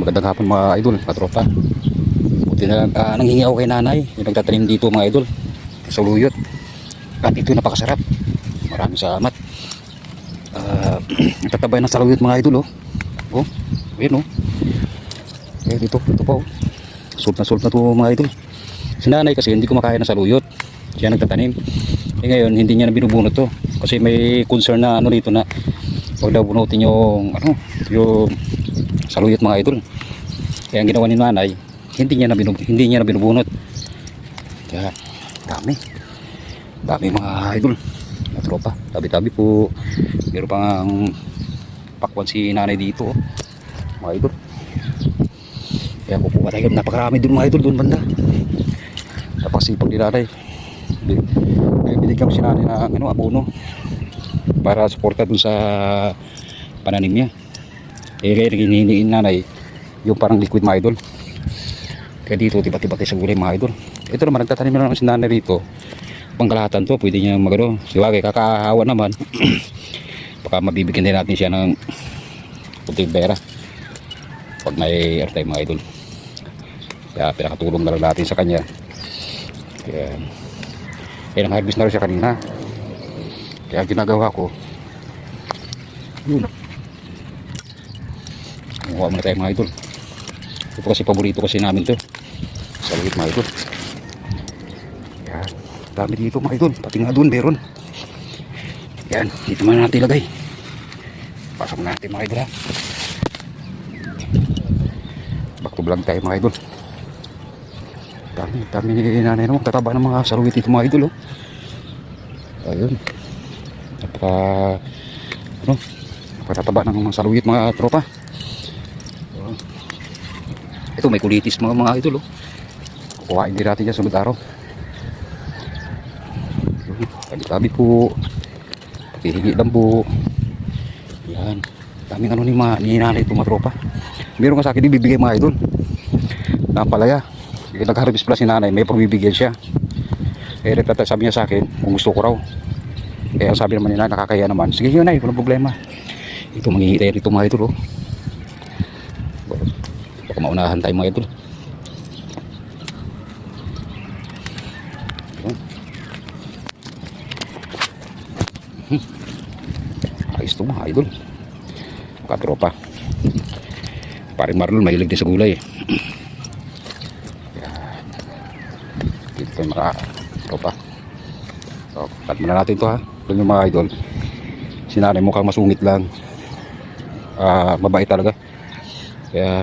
Magandang hapon mga idol, katropa. Buti na lang, nanghingi ako kay nanay, yung nagtatanim dito mga idol, sa luyot. At ito napakasarap. Maraming salamat. Tatabay ng saluyot mga idol, oh. Oh, ayun oh. Eh, dito pa oh. Sult na to mga idol. Si nanay kasi hindi kumakain ng saluyot. Siya nagtatanim. Eh ngayon, hindi niya na binubunot to. Kasi may concern na ano dito na huwag daw bunutin yung yung saluyot mga idol. Kaya ang ginawa ni nanay, hindi niya na binubunot. Kaya dami mga idol na tropa, tabi-tabi po. Meron pang pakwan si nanay dito, oh, mga idol. Kaya kukuha tayo, napakarami dun mga idol, dun banda. Napakasipag ni nanay. Binigyan ko si nanay ng abono para suporta dun sa pananim niya. Kaya hinihingi nanay yung parang liquid mga idol. Kaya dito tiba-tiba sa gulay mga idol. Ito naman nagtatanim na naman si nanay rito. Pangkalahatan to, pwede niya magano. Siwagay kakahawa naman. Baka mabibigyan din natin siya ng puting pera pag may airtime mga idol. Kaya pinakatulong na lang natin sa kanya. Kaya nang-harvest na rin siya kanina. Kaya ginagawa ko yun, kumuha muna tayo mga idol. Ito kasi paborito kasi namin to, saluyot mga idol. Yan, dami dito mga idol, pati nga doon meron. Yan, dito muna natin ilagay. Pasok natin mga idol ha. Back to vlog tayo mga idol. Dami ni nanay naman, tataba ng mga saluyot dito mga idol, oh. Ayun, napakataba ng mga saluyot mga tropa. Ito may kulitis mga idol, oh. Kukuhain din natin dyan sunod araw. Tabi-tabi po, pakihingi lang po. Yan, daming ni nanay ito mga tropa. Meron nga sa akin ibibigay mga idol na palaya. Nag-harvest pala si nanay, may pagbibigyan siya. Eh sabi niya sa akin kung gusto ko raw. Kaya sabi naman nila nakakaya naman, sige yun ay, walang problema. Ito manghihingi tayo rito mga idol, oh. Baka maunahan tayo mga idol. Ayos ito mga idol, katropa. Paring Marlon mahilig din sa gulay, eh. Dito tayo mga tropa. So, cut muna natin ito ha. Ito yung mga idol, si nanay mukhang masungit lang, mabait talaga. Kaya